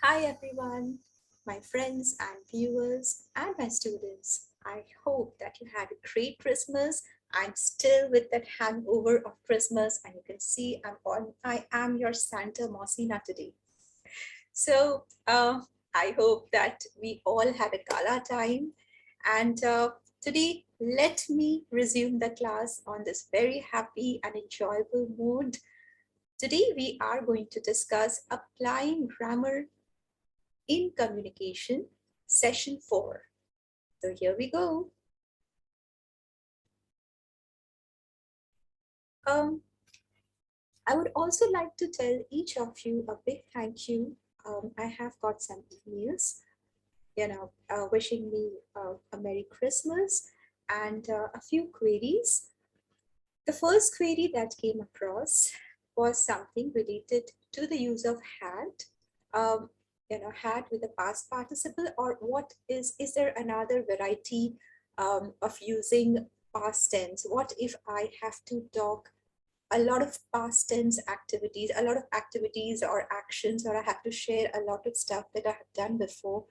Hi everyone, my friends and viewers and my students. I hope that you had a great Christmas. I'm still with that hangover of Christmas and you can see I am your Santa Mosina today. So I hope that we all had a gala time and today let me resume the class on this very happy and enjoyable mood. Today we are going to discuss applying grammar in communication, session 4. So here we go. Um, I would also like to tell each of you a big thank you. I have got some emails, wishing me a Merry Christmas and a few queries. The first query that came across was something related to the use of had. Had with a past participle, or is there another variety of using past tense? What if I have to talk a lot of past tense activities, a lot of activities or actions, or I have to share a lot of stuff that I have done before?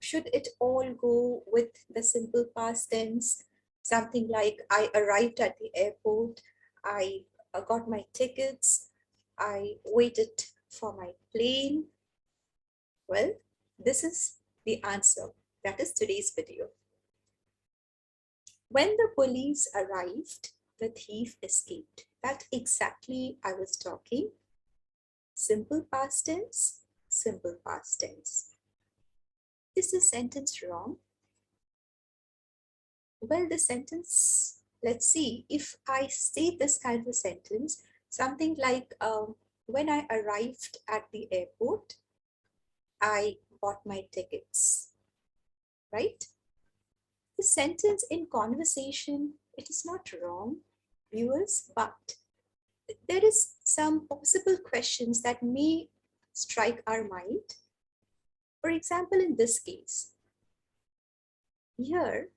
Should it all go with the simple past tense? Something like I arrived at the airport, I got my tickets, I waited for my plane. Well, this is the answer. That is today's video. When the police arrived, the thief escaped. That exactly I was talking. Simple past tense, simple past tense. Is the sentence wrong? Well, the sentence, let's see, if I say this kind of a sentence, something like, when I arrived at the airport, I bought my tickets, right? The sentence in conversation, it is not wrong, viewers, but there is some possible questions that may strike our mind. For example, in this case, here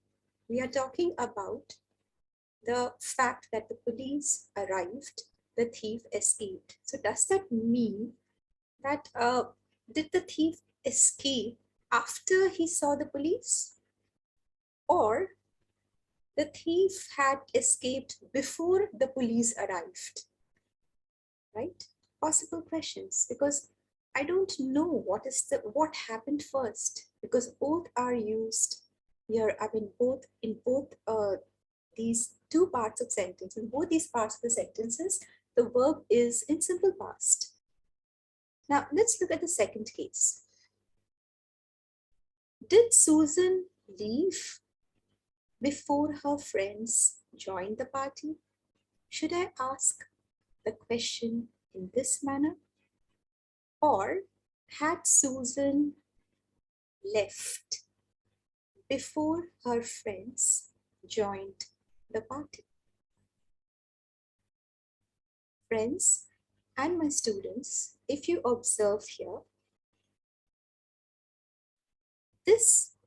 we are talking about the fact that the police arrived, the thief escaped. So does that mean that did the thief escape after he saw the police? Or the thief had escaped before the police arrived? Right? Possible questions, because I don't know what happened first, because both are used here. I mean, both in both these two parts of sentence, in both these parts of the sentences, the verb is in simple past. Now let's look at the second case. Did Susan leave before her friends joined the party? Should I ask the question in this manner? Or had Susan left before her friends joined the party? Friends and my students, if you observe here,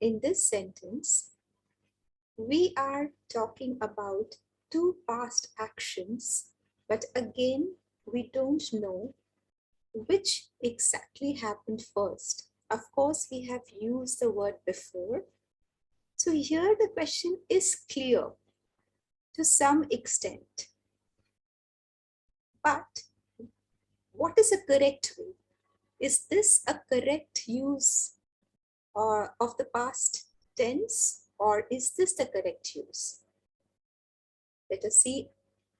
in this sentence, we are talking about two past actions, but again, we don't know which exactly happened first. Of course, we have used the word before. So here the question is clear to some extent. But what is a correct way? Is this a correct use of the past tense, or is this the correct use? Let us see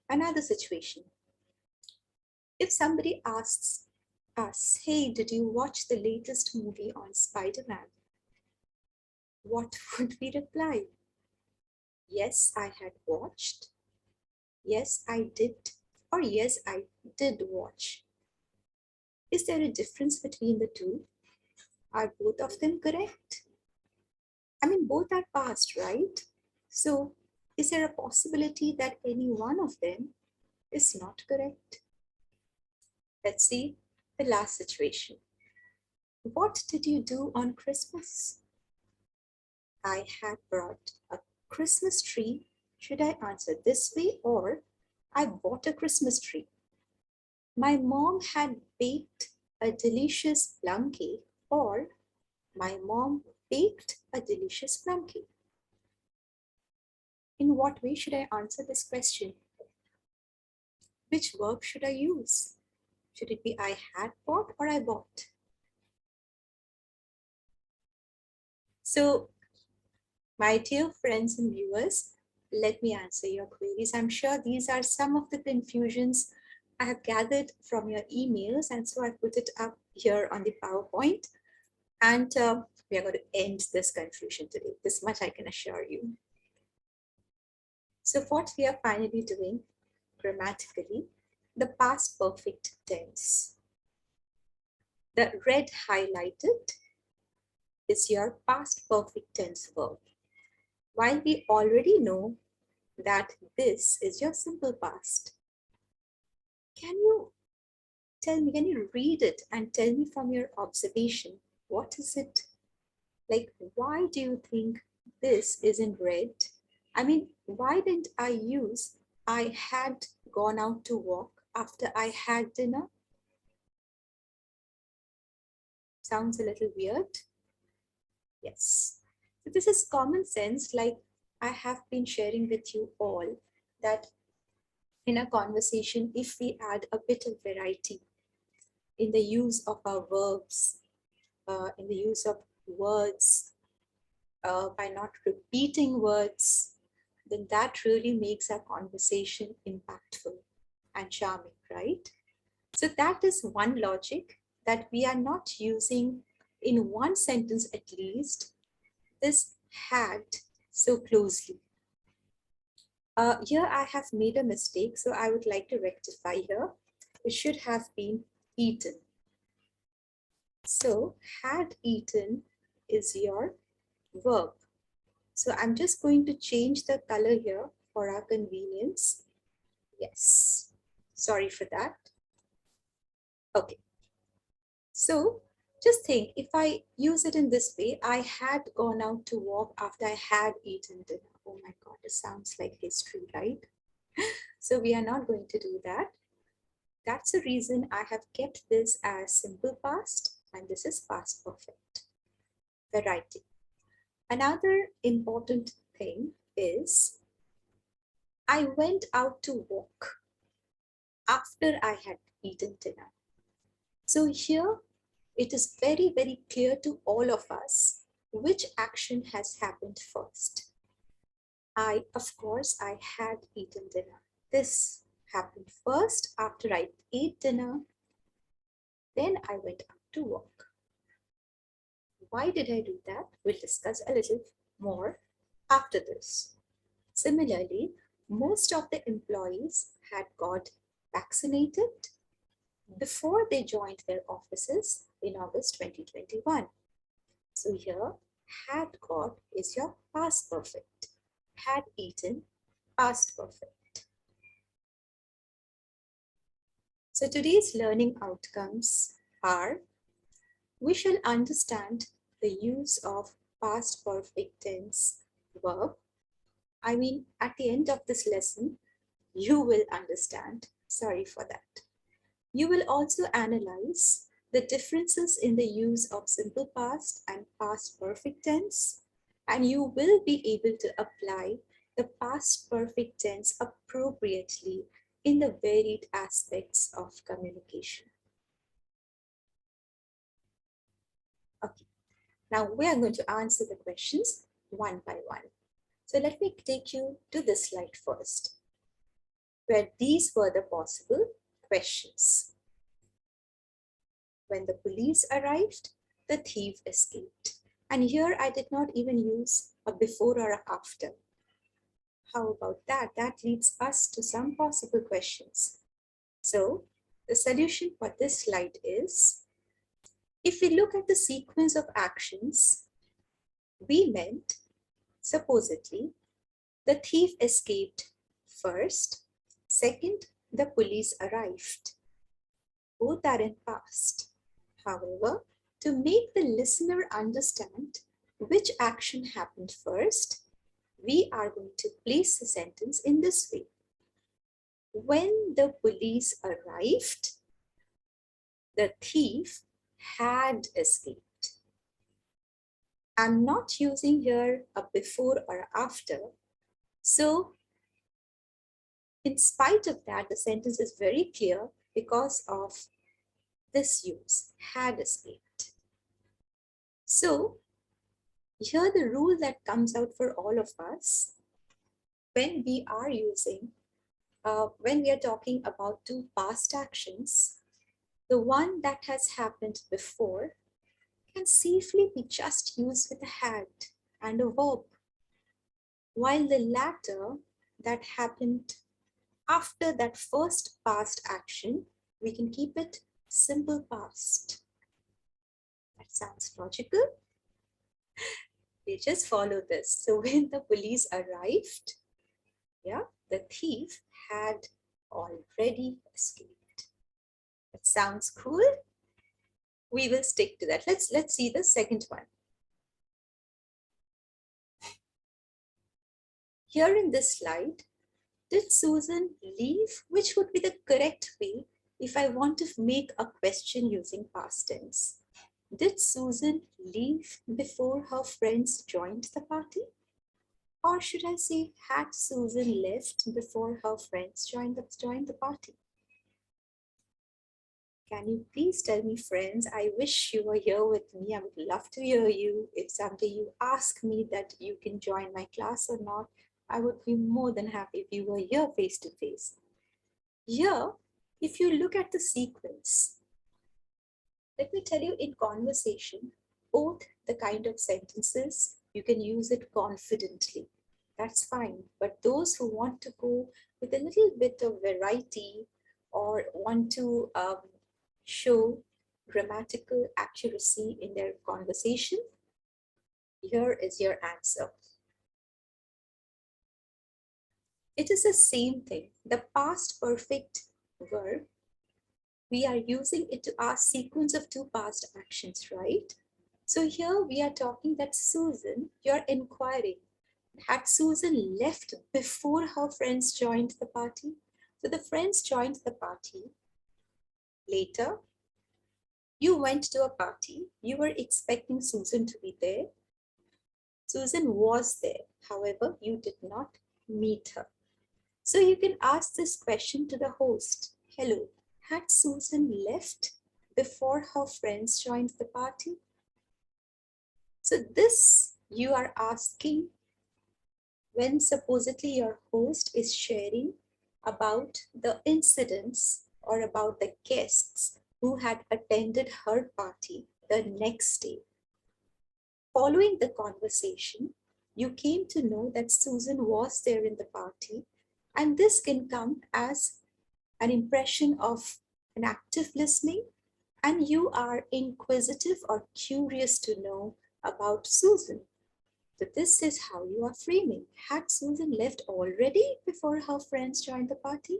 another situation. If somebody asks us, hey, did you watch the latest movie on Spider-Man? What would we reply? Yes, I had watched. Yes, I did. Or yes, I did watch. Is there a difference between the two? Are both of them correct? I mean, both are past, right? So is there a possibility that any one of them is not correct? Let's see the last situation. What did you do on Christmas? I had brought a Christmas tree. Should I answer this way, or I bought a Christmas tree? My mom had baked a delicious plum cake. or my mom baked a delicious plum cake. In what way should I answer this question? Which verb should I use? Should it be I had bought or I bought? So, my dear friends and viewers, let me answer your queries. I'm sure these are some of the confusions I have gathered from your emails, and so I put it up here on the PowerPoint. And we are going to end this confusion today. This much I can assure you. So what we are finally doing grammatically, the past perfect tense. The red highlighted is your past perfect tense verb. While we already know that this is your simple past, can you tell me, can you read it and tell me from your observation, what is it? Like, why do you think this is in red? I mean, why didn't I use I had gone out to walk after I had dinner? Sounds a little weird. Yes. So this is common sense, like I have been sharing with you all that in a conversation, if we add a bit of variety in the use of our verbs, in the use of words, by not repeating words, then that really makes our conversation impactful and charming, right? So that is one logic, that we are not using in one sentence at least this had so closely. Here I have made a mistake, so I would like to rectify here. It should have been eaten. So had eaten is your verb. So I'm just going to change the color here for our convenience. Yes, sorry for that. Okay. So just think, if I use it in this way, I had gone out to walk after I had eaten dinner. Oh my God, it sounds like history, right? So we are not going to do that. That's the reason I have kept this as simple past and this is past perfect. Variety. Another important thing is I went out to walk after I had eaten dinner. So here it is very, very clear to all of us which action has happened first. Of course, I had eaten dinner. This happened first. After I ate dinner, then I went out to walk. Why did I do that? We'll discuss a little more after this. Similarly, most of the employees had got vaccinated before they joined their offices in August 2021. So here, had got is your past perfect. Had eaten, past perfect. So today's learning outcomes are, we shall understand the use of past perfect tense verb. I mean, at the end of this lesson, you will understand. Sorry for that. You will also analyze the differences in the use of simple past and past perfect tense, and you will be able to apply the past perfect tense appropriately in the varied aspects of communication. Okay, now we are going to answer the questions one by one. So let me take you to this slide first, where these were the possible questions. When the police arrived, the thief escaped. And here I did not even use a before or a after. How about that? That leads us to some possible questions. So the solution for this slide is, if we look at the sequence of actions, we meant, supposedly, the thief escaped first, second, the police arrived. Both are in past. However, to make the listener understand which action happened first, we are going to place the sentence in this way. When the police arrived, the thief had escaped. I'm not using here a before or after. So in spite of that, the sentence is very clear because of this use, had escaped. So here the rule that comes out for all of us when we are when we are talking about two past actions, the one that has happened before can safely be just used with a had and a verb, while the latter that happened after that first past action, we can keep it simple past. That sounds logical. We just follow this. So when the police arrived, yeah, the thief had already escaped. That sounds cool. We will stick to that. Let's see the second one. Here in this slide, did Susan leave? Which would be the correct way if I want to make a question using past tense? Did Susan leave before her friends joined the party? Or should I say, had Susan left before her friends joined the party? Can you please tell me, friends? I wish you were here with me. I would love to hear you. If someday you ask me that you can join my class or not, I would be more than happy if you were here face to face. Here, if you look at the sequence, let me tell you, in conversation, both the kind of sentences, you can use it confidently. That's fine. But those who want to go with a little bit of variety or want to show grammatical accuracy in their conversation, here is your answer. It is the same thing. The past perfect verb, we are using it to ask sequence of two past actions, right? So here we are talking that Susan, you're inquiring, had Susan left before her friends joined the party? So the friends joined the party. Later, you went to a party. You were expecting Susan to be there. Susan was there. However, you did not meet her. So you can ask this question to the host. Hello, had Susan left before her friends joined the party? So this you are asking when supposedly your host is sharing about the incidents or about the guests who had attended her party the next day. Following the conversation, you came to know that Susan was there in the party, and this can come as an impression of an active listening, and you are inquisitive or curious to know about Susan. So this is how you are framing. Had Susan left already before her friends joined the party?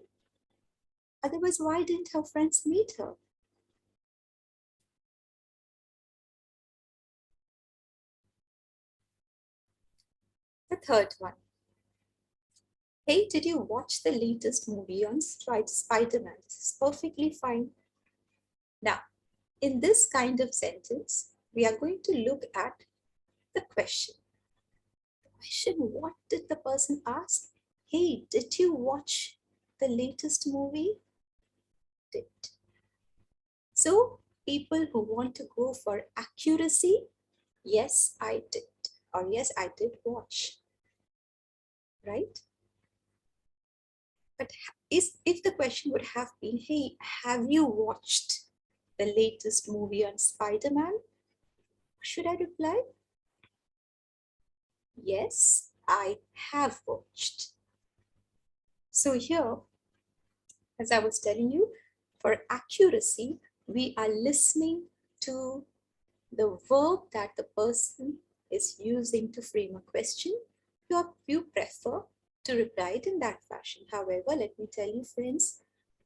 Otherwise, why didn't her friends meet her? The third one. Hey, did you watch the latest movie on Spider-Man? This is perfectly fine. Now, in this kind of sentence, we are going to look at the question. The question, what did the person ask? Hey, did you watch the latest movie? Did. So people who want to go for accuracy, yes, I did, or yes, I did watch, right? But if the question would have been, hey, have you watched the latest movie on Spider-Man? Should I reply? Yes, I have watched. So here, as I was telling you, for accuracy, we are listening to the verb that the person is using to frame a question. You prefer to reply it in that fashion. However, let me tell you, friends,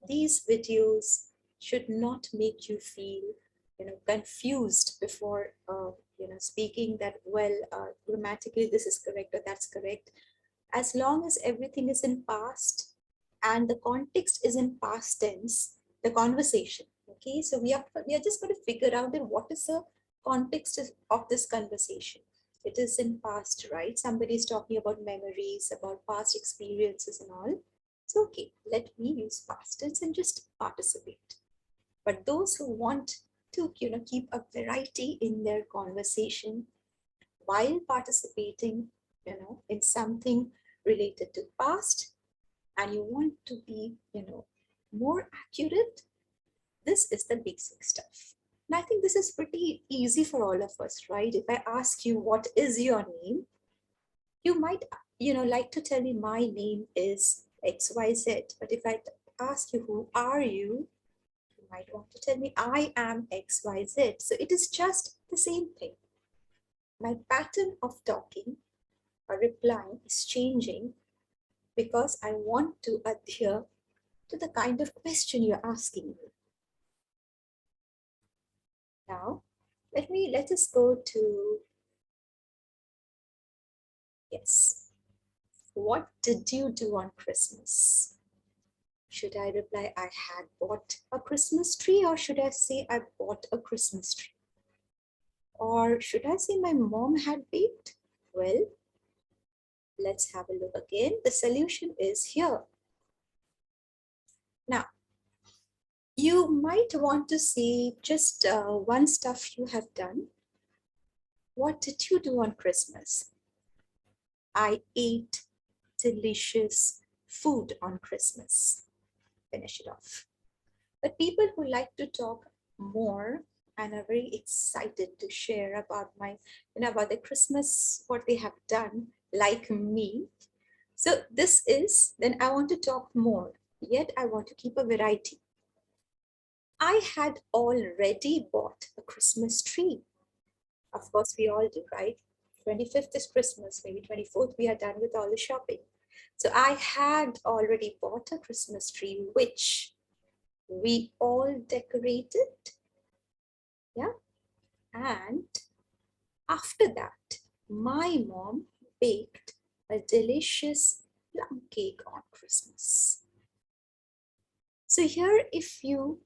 these videos should not make you feel confused before speaking that, well, grammatically this is correct or that's correct. As long as everything is in past and the context is in past tense, the conversation, okay, so we are just going to figure out that what is the context of this conversation. It is in past, right? Somebody's talking about memories, about past experiences and all. So, okay, let me use past tense and just participate. But those who want to, keep a variety in their conversation while participating, in something related to past, and you want to be, more accurate, this is the basic stuff. And I think this is pretty easy for all of us, right? If I ask you, what is your name? You might, like to tell me my name is XYZ. But if I ask you, who are you? You might want to tell me, I am XYZ. So it is just the same thing. My pattern of talking or replying is changing because I want to adhere to the kind of question you're asking me. Now, let us go to, yes, what did you do on Christmas? Should I reply, I had bought a Christmas tree, or should I say I bought a Christmas tree? Or should I say my mom had baked? Well, let's have a look again. The solution is here. Now, you might want to say just one stuff you have done. What did you do on Christmas? I ate delicious food on Christmas. Finish it off. But people who like to talk more and are very excited to share about about the Christmas, what they have done, like me. So this is, then I want to talk more, yet I want to keep a variety. I had already bought a Christmas tree. Of course, we all do, right? 25th is Christmas, maybe 24th, we are done with all the shopping. So I had already bought a Christmas tree, which we all decorated. Yeah. And after that, my mom baked a delicious plum cake on Christmas. So here, if you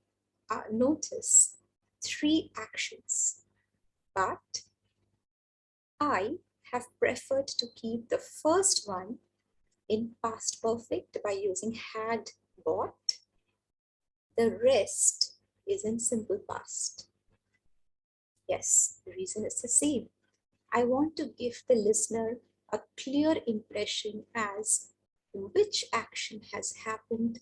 notice, 3 actions, but I have preferred to keep the first one in past perfect by using had bought. The rest is in simple past. Yes, the reason is the same. I want to give the listener a clear impression as which action has happened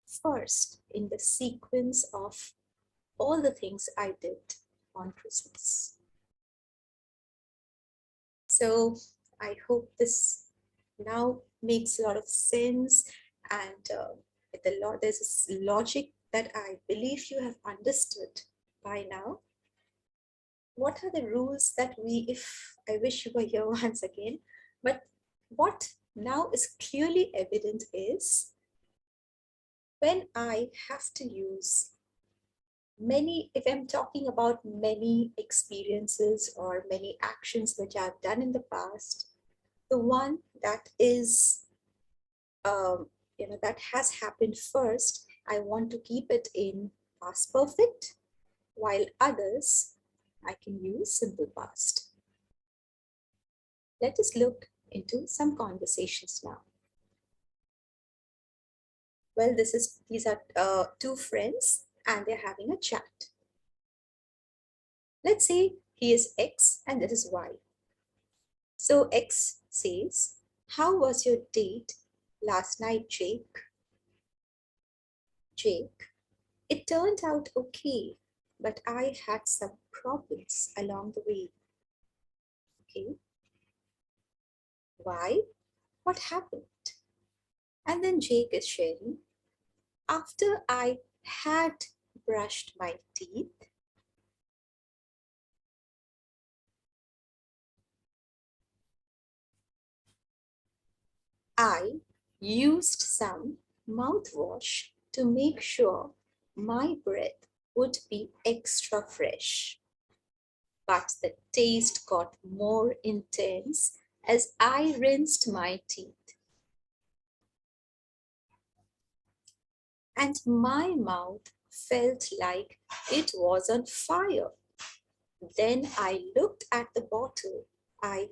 first in the sequence of all the things I did on Christmas. So I hope this now makes a lot of sense, and there's this logic that I believe you have understood by now. What are the rules that if I wish you were here once again, but what now is clearly evident is when I have to use many, if I'm talking about many experiences or many actions which I've done in the past, the one that is, that has happened first, I want to keep it in past perfect, while others I can use simple past. Let us look into some conversations now. Well, these are 2 friends and they're having a chat. Let's say he is X and this is Y. So X says, how was your date last night, Jake? Jake, it turned out okay, but I had some problems along the way. Okay. Why? What happened? And then Jake is sharing, after I had brushed my teeth, I used some mouthwash to make sure my breath would be extra fresh. But the taste got more intense as I rinsed my teeth. And my mouth felt like it was on fire. Then I looked at the bottle I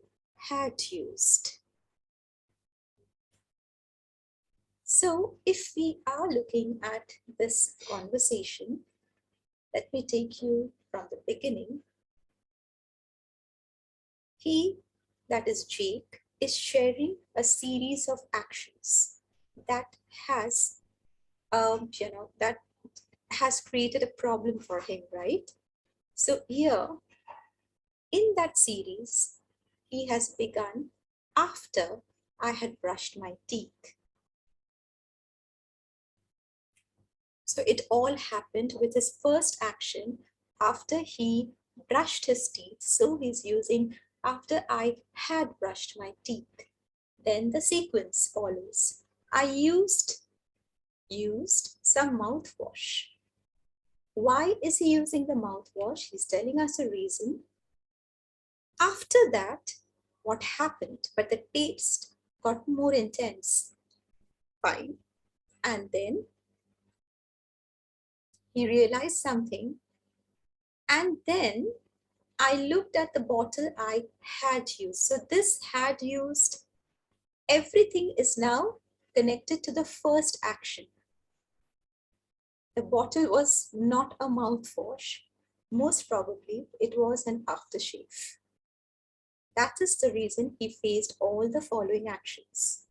had used. So if we are looking at this conversation, let me take you from the beginning. He, that is Jake, is sharing a series of actions that has, that has created a problem for him, right? So here, in that series, he has begun after I had brushed my teeth. So it all happened with his first action after he brushed his teeth. So he's using after I had brushed my teeth. Then the sequence follows. I used some mouthwash. Why is he using the mouthwash? He's telling us a reason. After that, what happened? But the taste got more intense. Fine. And then he realized something. And then I looked at the bottle I had used. So this had used, everything is now connected to the first action. The bottle was not a mouthwash. Most probably it was an aftershave. That is the reason he faced all the following actions.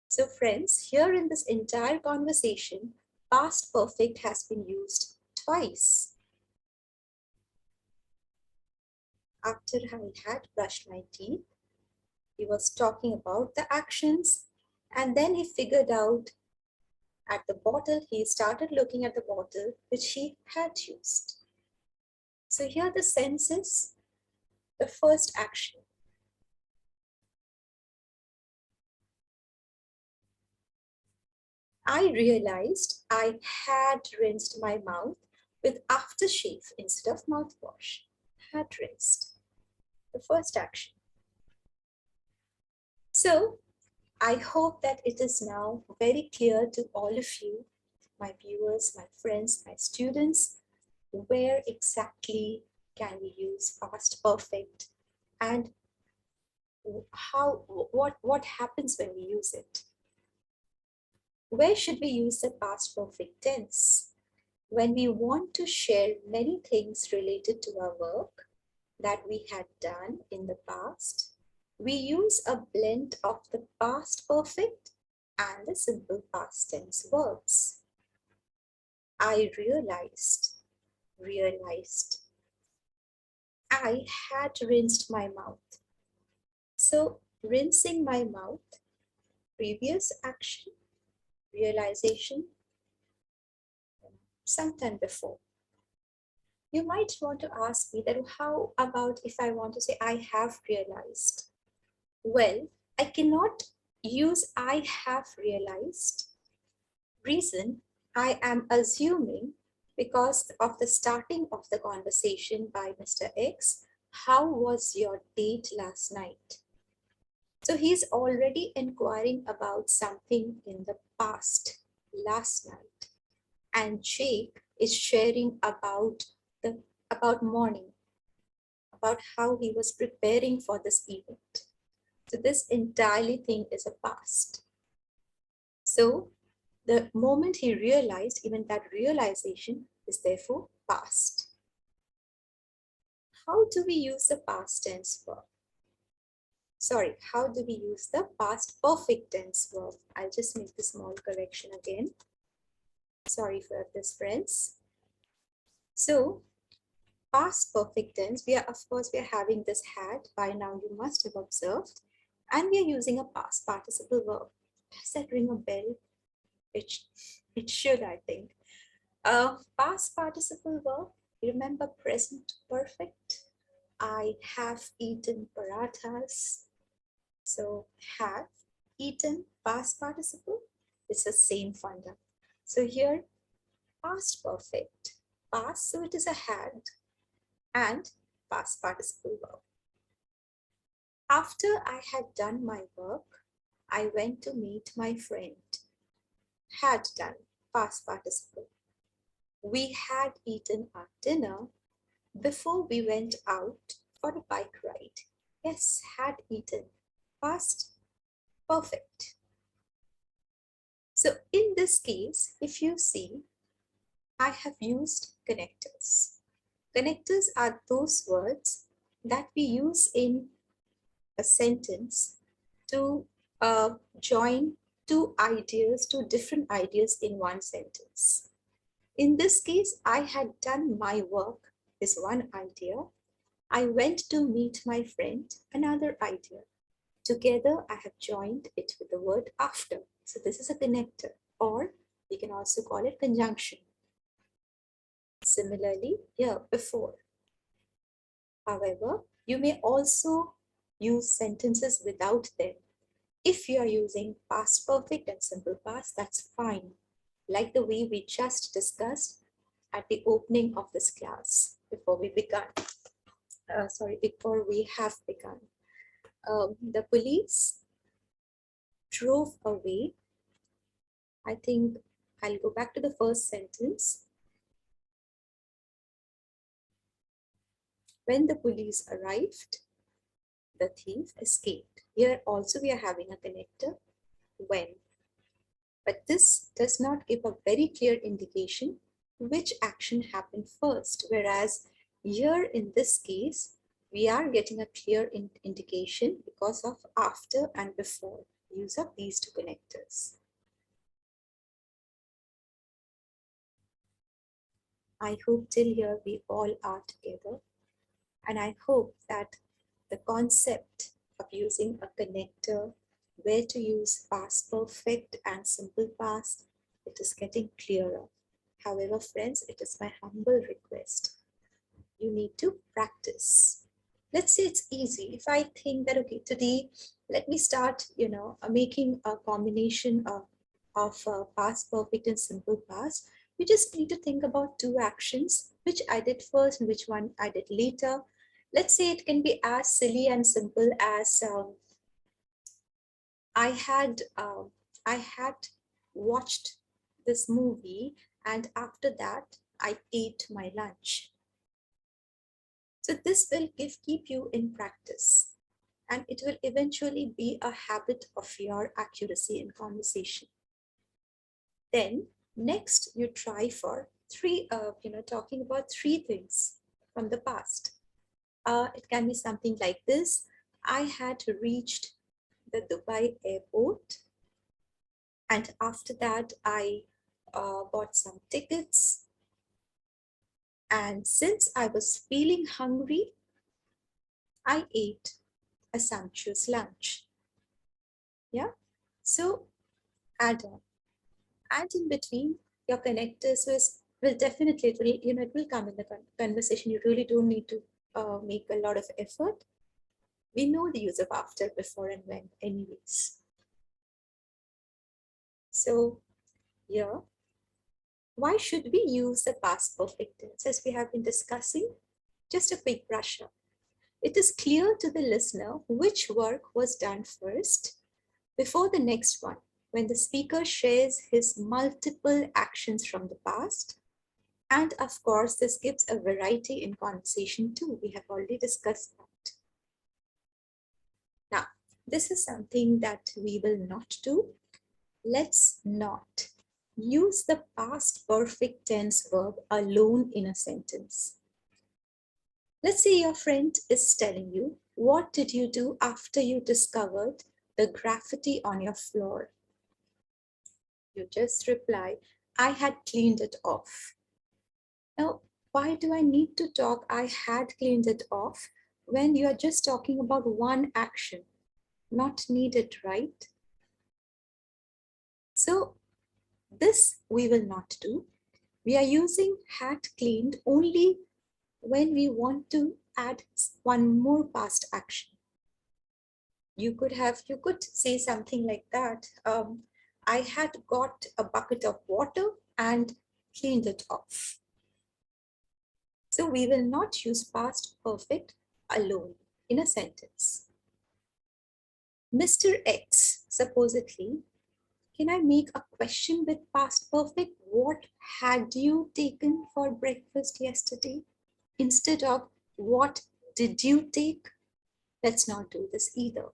So friends, here in this entire conversation, past perfect has been used twice. After I had brushed my teeth, he was talking about the actions, and then he figured out at the bottle, he started looking at the bottle which he had used. So here the sense is the first action. I realized I had rinsed my mouth with aftershave instead of mouthwash. Had rinsed. The first action. So I hope that it is now very clear to all of you, my viewers, my friends, my students, where exactly can we use past perfect and what happens when we use it. Where should we use the past perfect tense? When we want to share many things related to our work that we had done in the past, we use a blend of the past perfect and the simple past tense verbs. I realized. I had rinsed my mouth. So rinsing my mouth, previous action, realization, sometime before. You might want to ask me that how about if I want to say I have realized? Well, I cannot use I have realized. Reason, I am assuming because of the starting of the conversation by Mr. X, how was your date last night? So he's already inquiring about something in the past, last night. And Jake is sharing about morning, about how he was preparing for this event. So this entirely thing is a past. So the moment he realized, even that realization is therefore past. How do we use the past tense verb? Sorry, how do we use the past perfect tense verb? I'll just make the small correction again. Sorry for this, friends. So past perfect tense, we are having this had. By now you must have observed, and we are using a past participle verb. Does that ring a bell? It should, I think. Past participle verb, remember present perfect. I have eaten parathas. So have eaten past participle, it's the same funda. So here past perfect, past, so it is a had, and past participle verb. After I had done my work, I went to meet my friend. Had done, past participle. We had eaten our dinner before we went out for a bike ride. Yes, had eaten. Past perfect. So in this case, if you see, I have used connectors. Connectors are those words that we use in a sentence to join two different ideas in one sentence. In this case, I had done my work is one idea. I went to meet my friend, another idea. Together, I have joined it with the word after. So this is a connector, or we can also call it conjunction. Similarly, here, before. However, you may also use sentences without them. If you are using past perfect and simple past, that's fine. Like the way we just discussed at the opening of this class before we began. Before we have begun. The police drove away. I think I'll go back to the first sentence. When the police arrived, the thief escaped. Here also we are having a connector, when. But this does not give a very clear indication which action happened first. Whereas here in this case, we are getting a clear indication because of after and before, use of these two connectors. I hope till here we all are together. And I hope that the concept of using a connector, where to use past perfect and simple past, it is getting clearer. However, friends, it is my humble request. You need to practice. Let's say it's easy. If I think that, okay, today, let me start, making a combination of past perfect and simple past. You just need to think about two actions, which I did first and which one I did later. Let's say it can be as silly and simple as I had watched this movie, and after that I ate my lunch. So this will keep you in practice, and it will eventually be a habit of your accuracy in conversation. Then next you try for talking about three things from the past. It can be something like this. I had reached the Dubai airport, and after that I bought some tickets, and since I was feeling hungry, I ate a sumptuous lunch. Yeah, so add on, and in between your connectors will definitely, it will come in the conversation. You really don't need to make a lot of effort. We know the use of after, before, and when anyways. So here, why should we use the past perfect tense as we have been discussing? Just a quick brush up. It is clear to the listener which work was done first before the next one, when the speaker shares his multiple actions from the past. And of course, this gives a variety in conversation too. We have already discussed that. Now, this is something that we will not do. Let's not use the past perfect tense verb alone in a sentence. Let's say your friend is telling you, what did you do after you discovered the graffiti on your floor? You just reply, I had cleaned it off. Now, why do I need to talk I had cleaned it off when you are just talking about one action? Not needed, right? So this we will not do. We are using had cleaned only when we want to add one more past action. You could say something like that. I had got a bucket of water and cleaned it off. So we will not use past perfect alone in a sentence. Mr. X, supposedly, can I make a question with past perfect? What had you taken for breakfast yesterday? Instead of what did you take? Let's not do this either.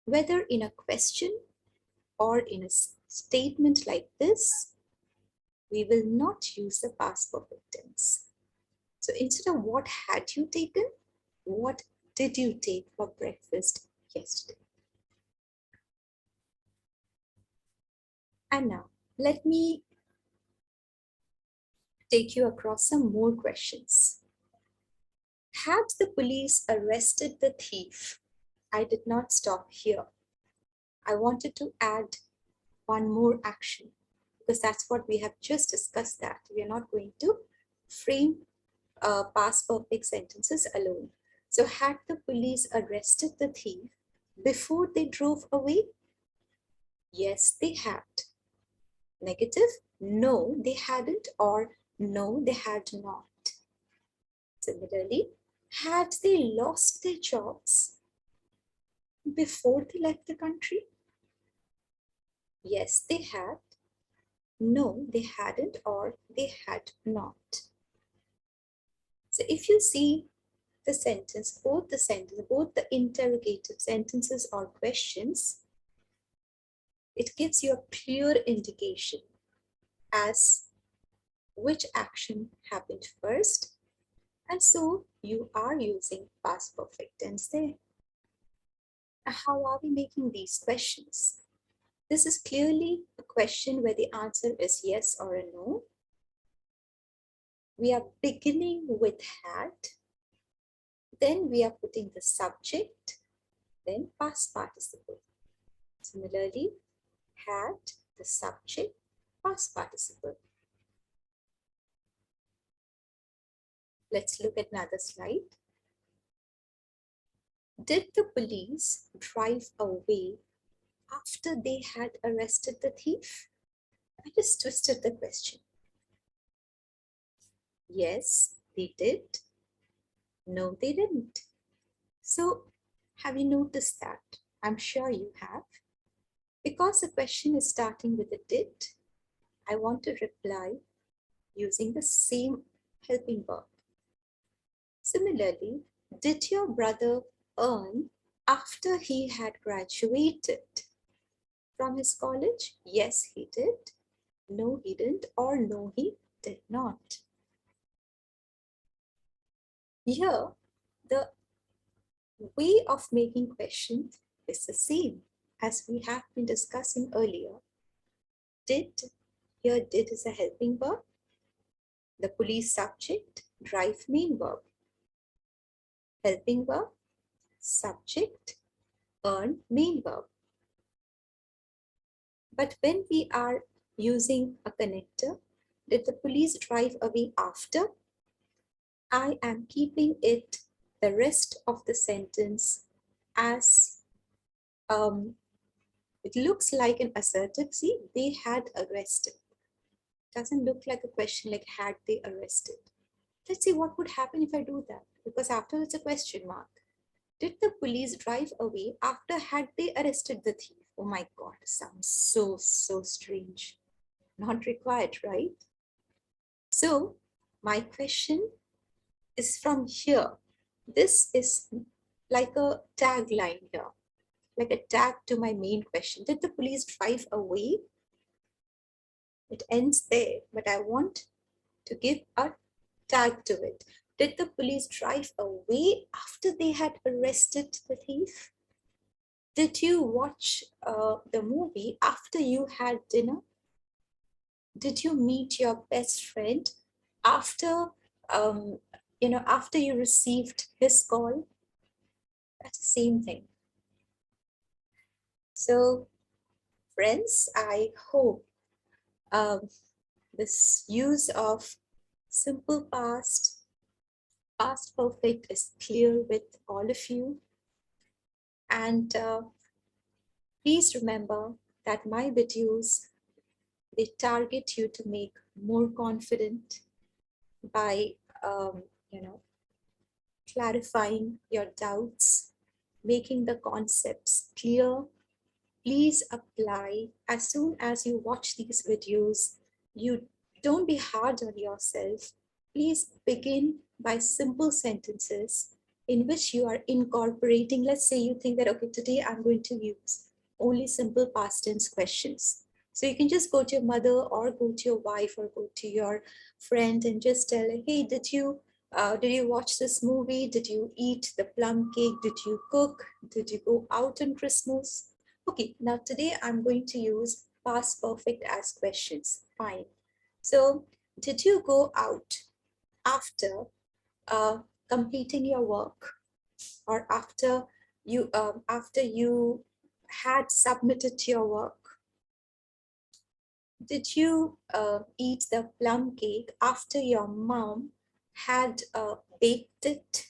Whether in a question or in a statement like this, we will not use the past perfect tense. So instead of what had you taken, what did you take for breakfast yesterday? And now let me take you across some more questions. Had the police arrested the thief, I did not stop here. I wanted to add one more action because that's what we have just discussed, that we are not going to frame past perfect sentences alone. So had the police arrested the thief before they drove away? Yes, they had. Negative, no, they hadn't, or no, they had not. Similarly, had they lost their jobs before they left the country? Yes, they had. No, they hadn't, or they had not. So if you see the sentence, both the interrogative sentences or questions, it gives you a clear indication as which action happened first, and so you are using past perfect tense there. How are we making these questions? This is clearly a question where the answer is yes or a no. We are beginning with had, then we are putting the subject, then past participle. Similarly, had, the subject, past participle. Let's look at another slide. Did the police drive away after they had arrested the thief? I just twisted the question. Yes, they did. No, they didn't. So, have you noticed that? I'm sure you have. Because the question is starting with a did, I want to reply using the same helping verb. Similarly, did your brother earn after he had graduated from his college? Yes, he did. No, he didn't, or no, he did not. Here, the way of making questions is the same as we have been discussing earlier. Did, here did is a helping verb. The police subject, drive main verb. Helping verb, subject, earn main verb. But when we are using a connector, did the police drive away after? I am keeping it, the rest of the sentence, as it looks like an assertive. See, they had arrested. Doesn't look like a question like had they arrested. Let's see what would happen if I do that, because after it's a question mark. Did the police drive away after had they arrested the thief? Oh my God, sounds so strange. Not required, right? So my question is from here. This is like a tagline here, like a tag to my main question. Did the police drive away? It ends there, but I want to give a tag to it. Did the police drive away after they had arrested the thief? Did you watch the movie after you had dinner? Did you meet your best friend after after you received his call? That's the same thing. So friends, I hope this use of simple past perfect is clear with all of you. And please remember that my videos, they target you to make more confident by clarifying your doubts, making the concepts clear. Please apply as soon as you watch these videos. You don't be hard on yourself. Please begin by simple sentences in which you are incorporating. Let's say you think that, okay, today I'm going to use only simple past tense questions. So you can just go to your mother or go to your wife or go to your friend and just tell her, hey, did you watch this movie? Did you eat the plum cake? Did you cook? Did you go out on Christmas? Okay, now today I'm going to use past perfect as questions. Fine. So did you go out after uh, completing your work, or after you had submitted your work? Did you eat the plum cake after your mom had baked it?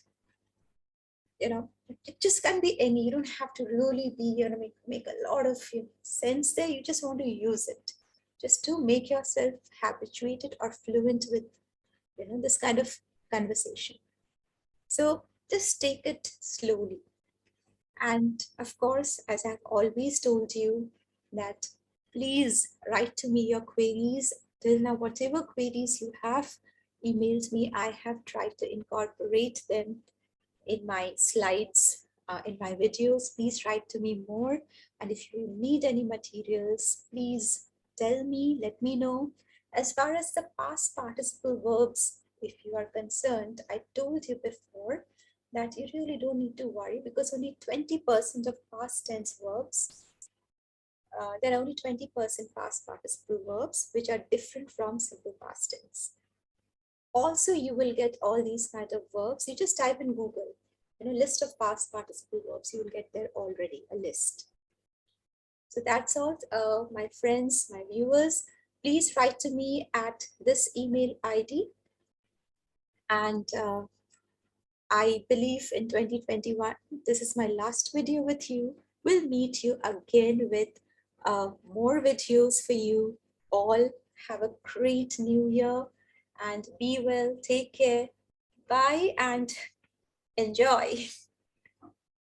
You know, it just can be any. You don't have to really be, make a lot of sense there. You just want to use it just to make yourself habituated or fluent with this kind of conversation. So just take it slowly. And of course, as I've always told you, that please write to me your queries. Till now, whatever queries you have emailed me, I have tried to incorporate them in my slides, in my videos. Please write to me more. And if you need any materials, please tell me, let me know. As far as the past participle verbs, if you are concerned, I told you before that you really don't need to worry, because only 20% of past tense verbs, there are only 20% past participle verbs which are different from simple past tense. Also, you will get all these kind of verbs. You just type in Google, list of past participle verbs. You will get there already, a list. So that's all, my friends, my viewers. Please write to me at this email ID. And I believe in 2021, this is my last video with you. We'll meet you again with more videos for you all. Have a great new year and be well. Take care. Bye and enjoy.